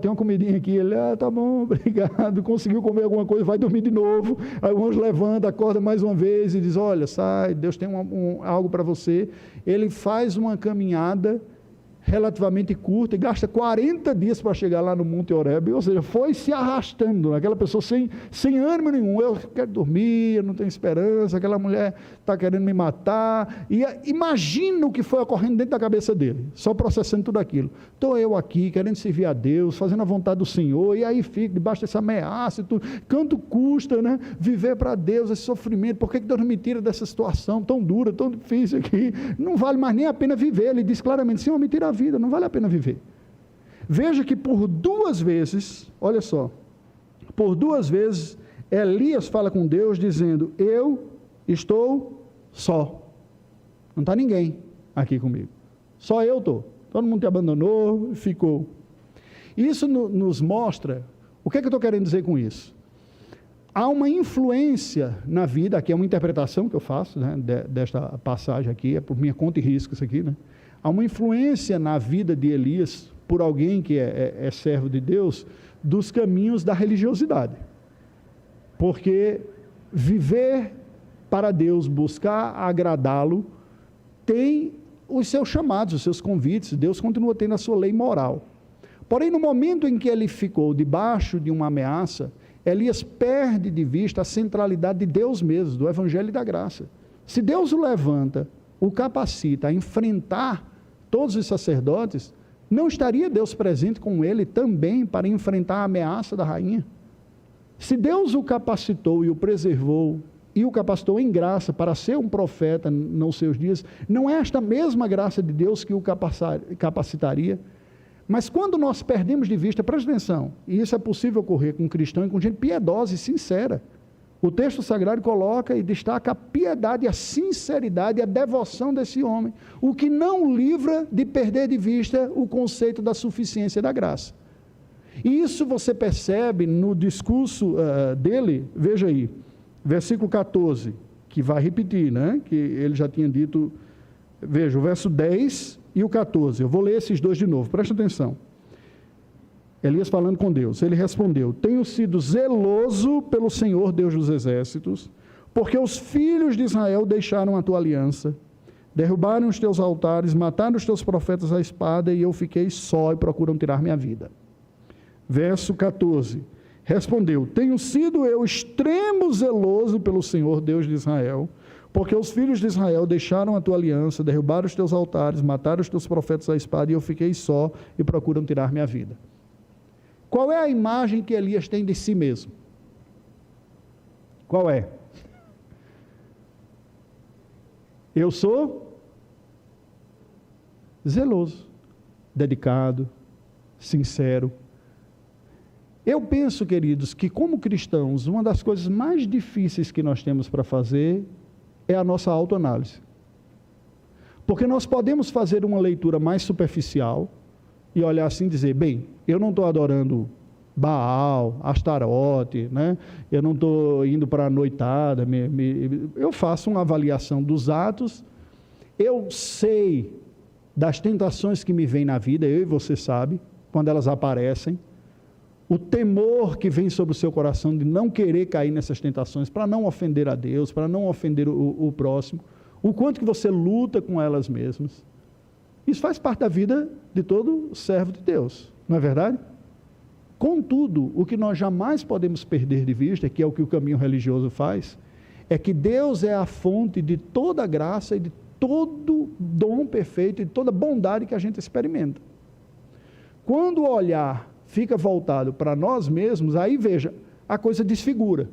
tem uma comidinha aqui, ele, tá bom, obrigado, conseguiu comer alguma coisa, vai dormir de novo, aí o anjo levanta, acorda mais uma vez e diz: olha, sai, Deus tem algo para você. Ele faz uma caminhada relativamente curta e gasta 40 dias para chegar lá no Monte Horebe, ou seja, foi se arrastando, aquela pessoa sem ânimo nenhum. Eu quero dormir, eu não tenho esperança, aquela mulher está querendo me matar, e imagina o que foi ocorrendo dentro da cabeça dele, só processando tudo aquilo. Estou eu aqui, querendo servir a Deus, fazendo a vontade do Senhor, e aí fico debaixo dessa ameaça e tudo. Quanto custa, né, viver para Deus, esse sofrimento? Por que Deus não me tira dessa situação tão dura, tão difícil aqui? Não vale mais nem a pena viver. Ele diz claramente: Senhor, me tira a vida, não vale a pena viver. Veja que por 2 vezes, olha só, por 2 vezes, Elias fala com Deus dizendo: eu estou só, não está ninguém aqui comigo, só eu estou, todo mundo te abandonou, ficou. Isso nos mostra, o que é que eu estou querendo dizer com isso? Há uma influência na vida, aqui é uma interpretação que eu faço, né, desta passagem aqui, é por minha conta e risco isso aqui, né? Há uma influência na vida de Elias, por alguém que é servo de Deus, dos caminhos da religiosidade. Porque viver para Deus, buscar agradá-lo, tem os seus chamados, os seus convites. Deus continua tendo a sua lei moral. Porém, no momento em que ele ficou debaixo de uma ameaça, Elias perde de vista a centralidade de Deus mesmo, do Evangelho e da graça. Se Deus o levanta, o capacita a enfrentar todos os sacerdotes, não estaria Deus presente com ele também para enfrentar a ameaça da rainha? Se Deus o capacitou e o preservou, e o capacitou em graça para ser um profeta nos seus dias, não é esta mesma graça de Deus que o capacitaria? Mas quando nós perdemos de vista, presta atenção, e isso é possível ocorrer com cristão e com gente piedosa e sincera. O texto sagrado coloca e destaca a piedade, a sinceridade e a devoção desse homem, o que não livra de perder de vista o conceito da suficiência da graça. E isso você percebe no discurso dele, veja aí, versículo 14, que vai repetir, né? Que ele já tinha dito, veja, o verso 10 e o 14, eu vou ler esses 2 de novo, presta atenção. Elias falando com Deus, ele respondeu: tenho sido zeloso pelo Senhor Deus dos exércitos, porque os filhos de Israel deixaram a tua aliança, derrubaram os teus altares, mataram os teus profetas à espada, e eu fiquei só e procuram tirar minha vida. Verso 14, respondeu: tenho sido eu extremo zeloso pelo Senhor Deus de Israel, porque os filhos de Israel deixaram a tua aliança, derrubaram os teus altares, mataram os teus profetas à espada, e eu fiquei só e procuram tirar minha vida. Qual é a imagem que Elias tem de si mesmo? Qual é? Eu sou zeloso, dedicado, sincero. Eu penso, queridos, que como cristãos, uma das coisas mais difíceis que nós temos para fazer é a nossa autoanálise. Porque nós podemos fazer uma leitura mais superficial e olhar assim e dizer, bem, eu não estou adorando Baal, Astarote, né? Eu não estou indo para a noitada, eu faço uma avaliação dos atos, eu sei das tentações que me vêm na vida, eu e você sabe, quando elas aparecem, o temor que vem sobre o seu coração de não querer cair nessas tentações, para não ofender a Deus, para não ofender o próximo, o quanto que você luta com elas mesmas. Isso faz parte da vida de todo servo de Deus, não é verdade? Contudo, o que nós jamais podemos perder de vista, que é o que o caminho religioso faz, é que Deus é a fonte de toda graça e de todo dom perfeito e de toda bondade que a gente experimenta. Quando o olhar fica voltado para nós mesmos, aí veja, a coisa desfigura.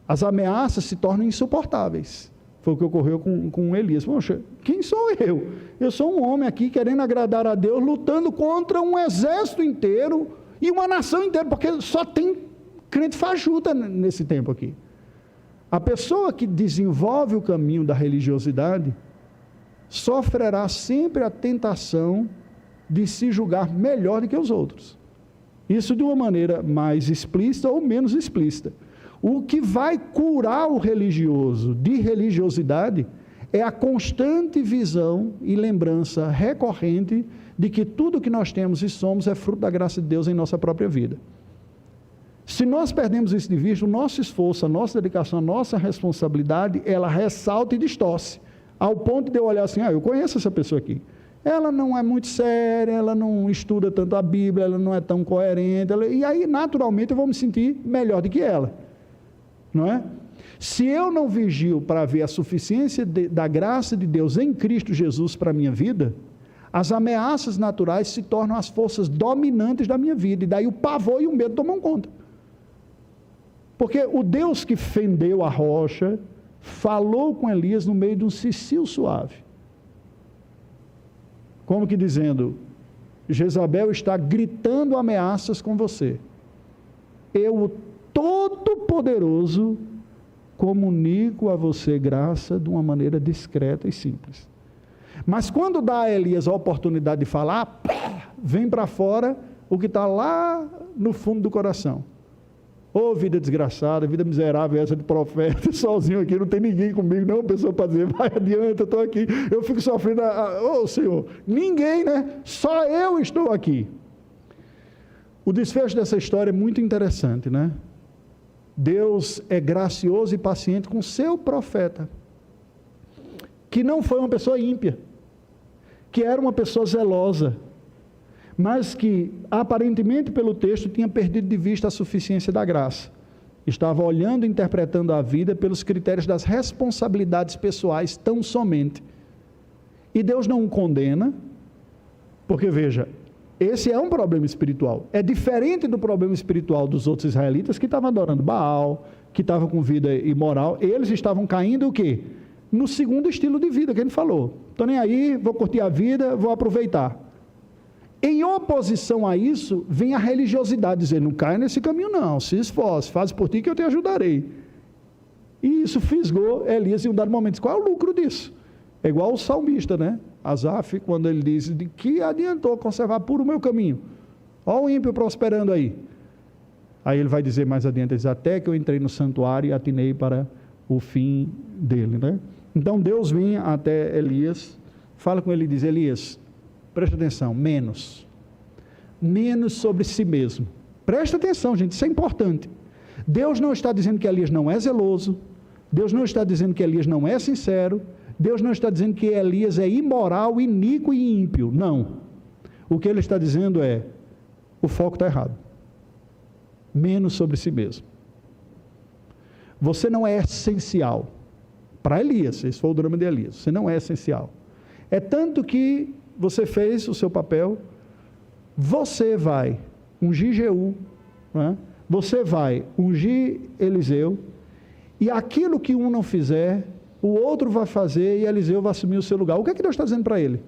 As ameaças se tornam insuportáveis. Foi o que ocorreu com Elias. Poxa, quem sou eu? Eu sou um homem aqui querendo agradar a Deus, lutando contra um exército inteiro e uma nação inteira, porque só tem crente fajuta nesse tempo aqui. A pessoa que desenvolve o caminho da religiosidade sofrerá sempre a tentação de se julgar melhor do que os outros. Isso de uma maneira mais explícita ou menos explícita. O que vai curar o religioso de religiosidade é a constante visão e lembrança recorrente de que tudo que nós temos e somos é fruto da graça de Deus em nossa própria vida. Se nós perdemos isso de vista, o nosso esforço, a nossa dedicação, a nossa responsabilidade, ela ressalta e distorce, ao ponto de eu olhar assim, eu conheço essa pessoa aqui. Ela não é muito séria, ela não estuda tanto a Bíblia, ela não é tão coerente, e aí naturalmente eu vou me sentir melhor do que ela, não é? Se eu não vigio para ver a suficiência da graça de Deus em Cristo Jesus para a minha vida, as ameaças naturais se tornam as forças dominantes da minha vida, e daí o pavor e o medo tomam conta. Porque o Deus que fendeu a rocha, falou com Elias no meio de um cicio suave. Como que dizendo, Jezabel está gritando ameaças com você. Eu, o Todo-Poderoso, comunico a você graça de uma maneira discreta e simples. Mas quando dá a Elias a oportunidade de falar, vem para fora o que está lá no fundo do coração. Ô vida desgraçada, vida miserável essa de profeta, sozinho aqui, não tem ninguém comigo, não, pessoa para dizer, vai adiante, eu estou aqui, eu fico sofrendo, ô Senhor, ninguém, né? Só eu estou aqui. O desfecho dessa história é muito interessante, né? Deus é gracioso e paciente com seu profeta, que não foi uma pessoa ímpia, que era uma pessoa zelosa, mas que, aparentemente pelo texto, tinha perdido de vista a suficiência da graça. Estava olhando e interpretando a vida pelos critérios das responsabilidades pessoais tão somente. E Deus não o condena, porque veja, esse é um problema espiritual. É diferente do problema espiritual dos outros israelitas que estavam adorando Baal, que estavam com vida imoral. Eles estavam caindo o quê? No segundo estilo de vida que ele falou. Estou nem aí, vou curtir a vida, vou aproveitar. Em oposição a isso, vem a religiosidade, dizer, não caia nesse caminho não, se esforce, faz por ti que eu te ajudarei. E isso fisgou Elias em um dado momento. Qual é o lucro disso? É igual o salmista, né? Asaf, quando ele diz, de que adiantou conservar puro o meu caminho? Olha o ímpio prosperando aí. Aí ele vai dizer mais adiante, diz, até que eu entrei no santuário e atinei para o fim dele, né? Então Deus vem até Elias, fala com ele e diz, Elias, presta atenção, menos sobre si mesmo. Presta atenção, gente, isso é importante. Deus não está dizendo que Elias não é zeloso, Deus não está dizendo que Elias não é sincero, Deus não está dizendo que Elias é imoral, iníquo e ímpio, não. O que ele está dizendo é, o foco está errado. Menos sobre si mesmo. Você não é essencial. Para Elias, esse foi o drama de Elias, você não é essencial. É tanto que você fez o seu papel, você vai ungir Jeú, né? Você vai ungir Eliseu, e aquilo que um não fizer, o outro vai fazer e Eliseu vai assumir o seu lugar. O que é que Deus está dizendo para ele?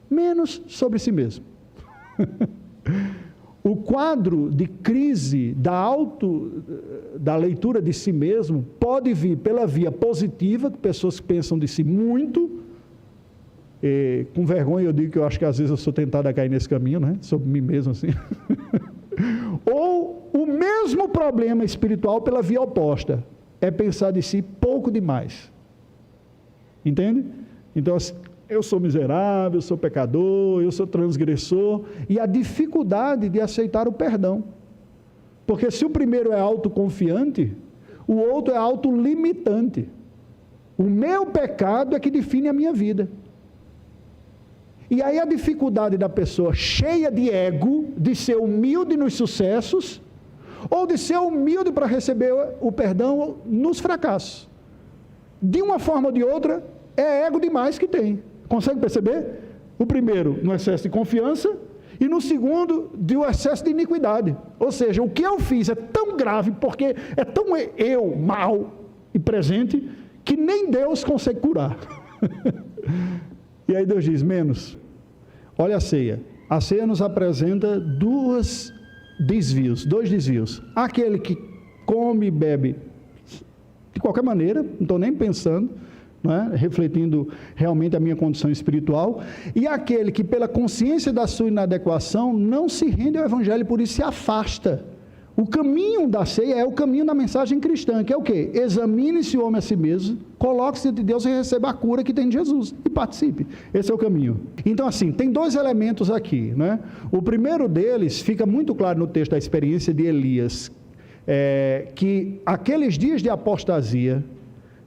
Menos sobre si mesmo. O quadro de crise da leitura de si mesmo pode vir pela via positiva, de pessoas que pensam de si muito, com vergonha eu digo que eu acho que às vezes eu sou tentado a cair nesse caminho, né? Sobre mim mesmo assim. Ou o mesmo problema espiritual pela via oposta, é pensar de si pouco demais. Entende? Então, eu sou miserável, eu sou pecador, eu sou transgressor, e a dificuldade de aceitar o perdão. Porque se o primeiro é autoconfiante, o outro é autolimitante. O meu pecado é que define a minha vida. E aí a dificuldade da pessoa cheia de ego, de ser humilde nos sucessos, ou de ser humilde para receber o perdão nos fracassos. De uma forma ou de outra, é ego demais que tem. Consegue perceber? O primeiro, no excesso de confiança, e no segundo, do excesso de iniquidade. Ou seja, o que eu fiz é tão grave, porque é tão eu, mal e presente, que nem Deus consegue curar. E aí Deus diz, menos. Olha a ceia. A ceia nos apresenta dois desvios. Aquele que come e bebe de qualquer maneira, não estou nem pensando, não é? Refletindo realmente a minha condição espiritual, e aquele que pela consciência da sua inadequação não se rende ao Evangelho, por isso se afasta. O caminho da ceia é o caminho da mensagem cristã, que é o quê? Examine-se o homem a si mesmo, coloque-se diante de Deus e receba a cura que tem de Jesus, e participe. Esse é o caminho. Então assim, tem dois elementos aqui, né? O primeiro deles, fica muito claro no texto da experiência de Elias, que aqueles dias de apostasia,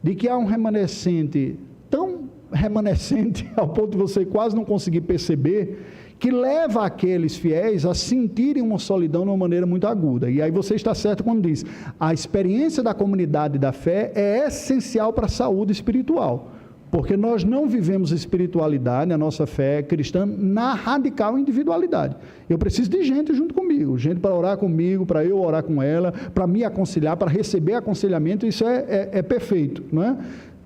de que há um remanescente, tão remanescente ao ponto de você quase não conseguir perceber, que leva aqueles fiéis a sentirem uma solidão de uma maneira muito aguda. E aí você está certo quando diz, a experiência da comunidade da fé é essencial para a saúde espiritual, porque nós não vivemos espiritualidade, a nossa fé cristã, na radical individualidade. Eu preciso de gente junto comigo, gente para orar comigo, para eu orar com ela, para me aconselhar, para receber aconselhamento, isso é perfeito, não é?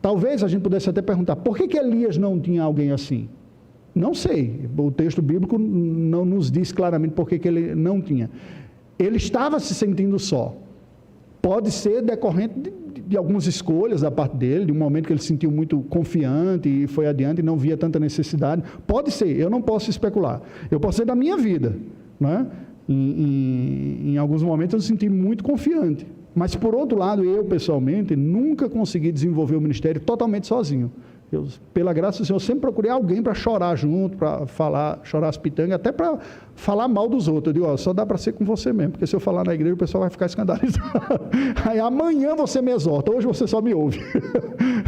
Talvez a gente pudesse até perguntar, por que Elias não tinha alguém assim? Não sei, o texto bíblico não nos diz claramente por que ele não tinha. Ele estava se sentindo só. Pode ser decorrente de algumas escolhas da parte dele, de um momento que ele se sentiu muito confiante e foi adiante e não via tanta necessidade. Pode ser, eu não posso especular. Eu posso ser da minha vida, não é? Em alguns momentos eu me senti muito confiante. Mas, por outro lado, eu, pessoalmente, nunca consegui desenvolver o ministério totalmente sozinho. Eu, pela graça do Senhor, sempre procurei alguém para chorar junto, para falar, chorar as pitangas, até para falar mal dos outros. Eu digo, ó, só dá para ser com você mesmo, porque se eu falar na igreja, o pessoal vai ficar escandalizado. Aí amanhã você me exorta, hoje você só me ouve.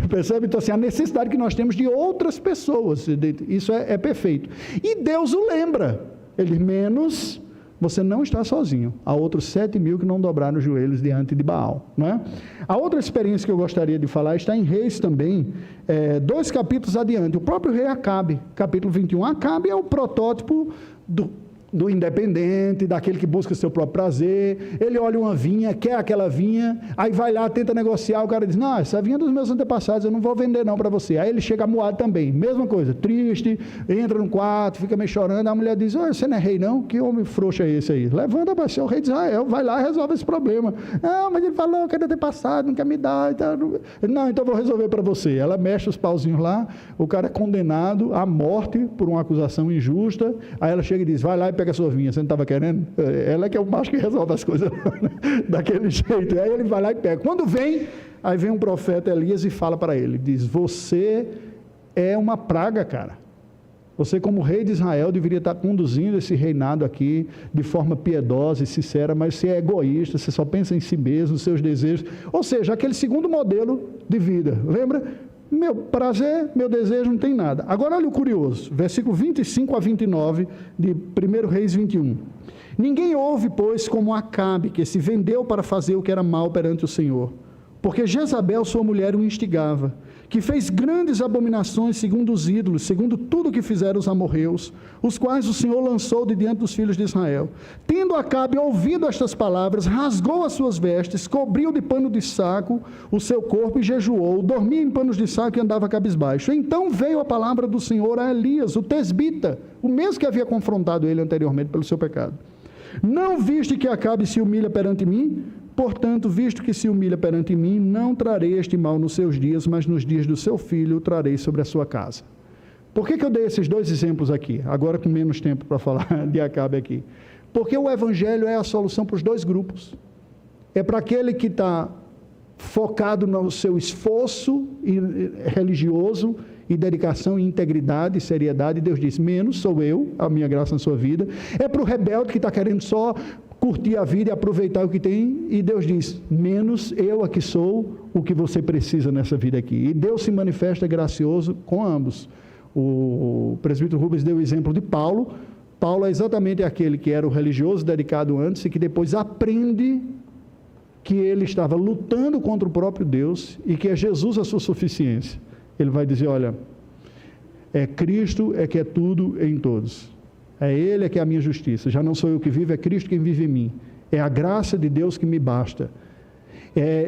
Percebe? Então, assim, a necessidade que nós temos de outras pessoas, isso é perfeito. E Deus o lembra. Ele menos... Você não está sozinho. Há outros 7.000 que não dobraram os joelhos diante de Baal. Não é? A outra experiência que eu gostaria de falar está em Reis também, 2 capítulos adiante. O próprio rei Acabe, capítulo 21. Acabe é o protótipo do independente, daquele que busca seu próprio prazer. Ele olha uma vinha, quer aquela vinha, aí vai lá, tenta negociar, o cara diz, não, essa vinha é dos meus antepassados, eu não vou vender não para você. Aí ele chega amuado também, mesma coisa, triste, entra no quarto, fica meio chorando, a mulher diz, você não é rei não? Que homem frouxo é esse aí? Levanta para ser o rei de Israel, vai lá e resolve esse problema. Não, mas ele falou, quer antepassado, não quer me dar. Não, então eu vou resolver para você. Ela mexe os pauzinhos lá, o cara é condenado à morte por uma acusação injusta, aí ela chega e diz, vai lá e pega a sua vinha, você não estava querendo? Ela é que é o macho que resolve as coisas daquele jeito. Aí ele vai lá e pega. Quando vem, aí vem um profeta Elias e fala para ele, diz, você é uma praga, cara. Você como rei de Israel deveria estar conduzindo esse reinado aqui de forma piedosa e sincera, mas você é egoísta, você só pensa em si mesmo, nos seus desejos. Ou seja, aquele segundo modelo de vida. Lembra? Meu prazer, meu desejo não tem nada. Agora olha o curioso, versículo 25 a 29 de 1 Reis 21. Ninguém houve, pois, como Acabe, que se vendeu para fazer o que era mal perante o Senhor. Porque Jezabel, sua mulher, o instigava, que fez grandes abominações segundo os ídolos, segundo tudo que fizeram os amorreus, os quais o Senhor lançou de diante dos filhos de Israel. Tendo Acabe ouvido estas palavras, rasgou as suas vestes, cobriu de pano de saco o seu corpo e jejuou, dormia em panos de saco e andava cabisbaixo. Então veio a palavra do Senhor a Elias, o tesbita, o mesmo que havia confrontado ele anteriormente pelo seu pecado. Não viste que Acabe se humilha perante mim? Portanto, visto que se humilha perante mim, não trarei este mal nos seus dias, mas nos dias do seu filho o trarei sobre a sua casa. Por que eu dei esses dois exemplos aqui? Agora com menos tempo para falar de Acabe aqui. Porque o Evangelho é a solução para os dois grupos. É para aquele que está focado no seu esforço religioso e dedicação, e integridade e seriedade. Deus diz, menos sou eu, a minha graça na sua vida. É para o rebelde que está querendo só curtir a vida e aproveitar o que tem, e Deus diz, menos eu aqui sou o que você precisa nessa vida aqui. E Deus se manifesta gracioso com ambos. O presbítero Rubens deu o exemplo de Paulo. Paulo é exatamente aquele que era o religioso dedicado antes e que depois aprende que ele estava lutando contra o próprio Deus e que é Jesus a sua suficiência. Ele vai dizer, olha, é Cristo é que é tudo em todos. É Ele é que é a minha justiça. Já não sou eu que vivo, é Cristo quem vive em mim. É a graça de Deus que me basta.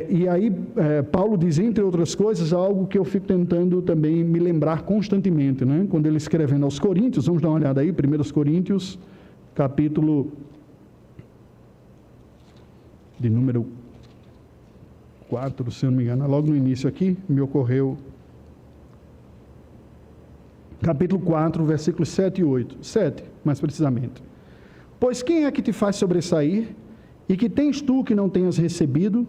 E aí, Paulo diz, entre outras coisas, algo que eu fico tentando também me lembrar constantemente, né? Quando ele escrevendo aos Coríntios, vamos dar uma olhada aí, 1 Coríntios, capítulo de número 4, se eu não me engano, logo no início aqui, me ocorreu... Capítulo 4, versículos 7 e 8. 7, mais precisamente. Pois quem é que te faz sobressair? E que tens tu que não tenhas recebido?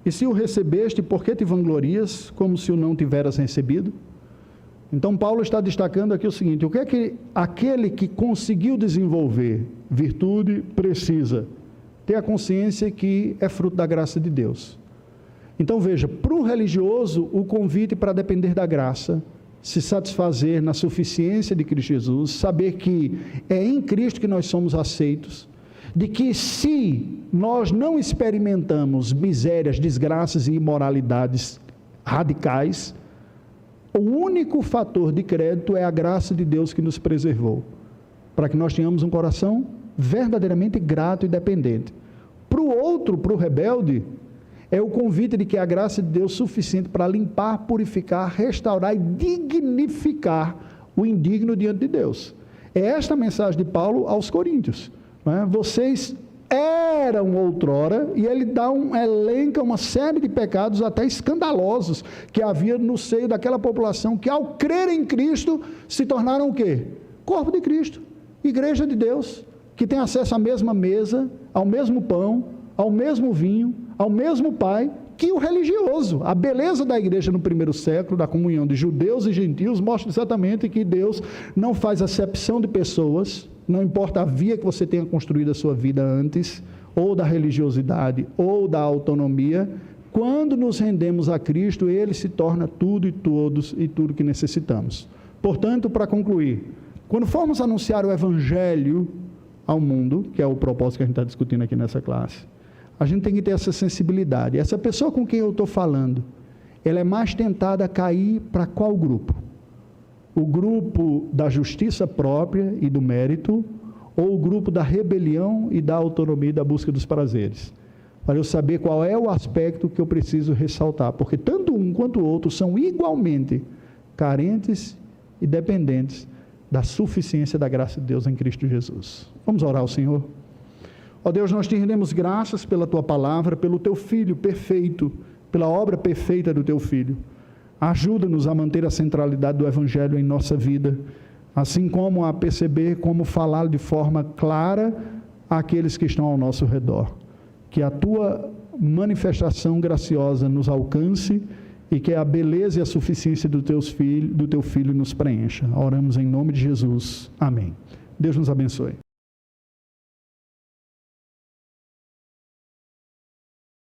E se o recebeste, por que te vanglorias, como se o não tiveras recebido? Então, Paulo está destacando aqui o seguinte, o que é que aquele que conseguiu desenvolver virtude precisa? Ter a consciência que é fruto da graça de Deus. Então, veja, para o religioso, o convite para depender da graça, se satisfazer na suficiência de Cristo Jesus, saber que é em Cristo que nós somos aceitos, de que se nós não experimentamos misérias, desgraças e imoralidades radicais, o único fator de crédito é a graça de Deus que nos preservou, para que nós tenhamos um coração verdadeiramente grato e dependente. Para o outro, para o rebelde, é o convite de que a graça de Deus é suficiente para limpar, purificar, restaurar e dignificar o indigno diante de Deus. É esta a mensagem de Paulo aos Coríntios. Não é? Vocês eram outrora, e ele elenca uma série de pecados até escandalosos que havia no seio daquela população que, ao crer em Cristo, se tornaram o quê? Corpo de Cristo, igreja de Deus, que tem acesso à mesma mesa, ao mesmo pão, ao mesmo vinho, ao mesmo Pai que o religioso. A beleza da igreja no primeiro século, da comunhão de judeus e gentios, mostra exatamente que Deus não faz acepção de pessoas, não importa a via que você tenha construído a sua vida antes, ou da religiosidade, ou da autonomia. Quando nos rendemos a Cristo, Ele se torna tudo e todos e tudo que necessitamos. Portanto, para concluir, quando formos anunciar o Evangelho ao mundo, que é o propósito que a gente está discutindo aqui nessa classe, a gente tem que ter essa sensibilidade. Essa pessoa com quem eu estou falando, ela é mais tentada a cair para qual grupo? O grupo da justiça própria e do mérito, ou o grupo da rebelião e da autonomia e da busca dos prazeres? Para eu saber qual é o aspecto que eu preciso ressaltar, porque tanto um quanto o outro são igualmente carentes e dependentes da suficiência da graça de Deus em Cristo Jesus. Vamos orar ao Senhor? Ó Deus, nós te rendemos graças pela Tua palavra, pelo Teu Filho perfeito, pela obra perfeita do Teu Filho. Ajuda-nos a manter a centralidade do Evangelho em nossa vida, assim como a perceber como falar de forma clara àqueles que estão ao nosso redor. Que a Tua manifestação graciosa nos alcance e que a beleza e a suficiência do Teu Filho nos preencha. Oramos em nome de Jesus. Amém. Deus nos abençoe.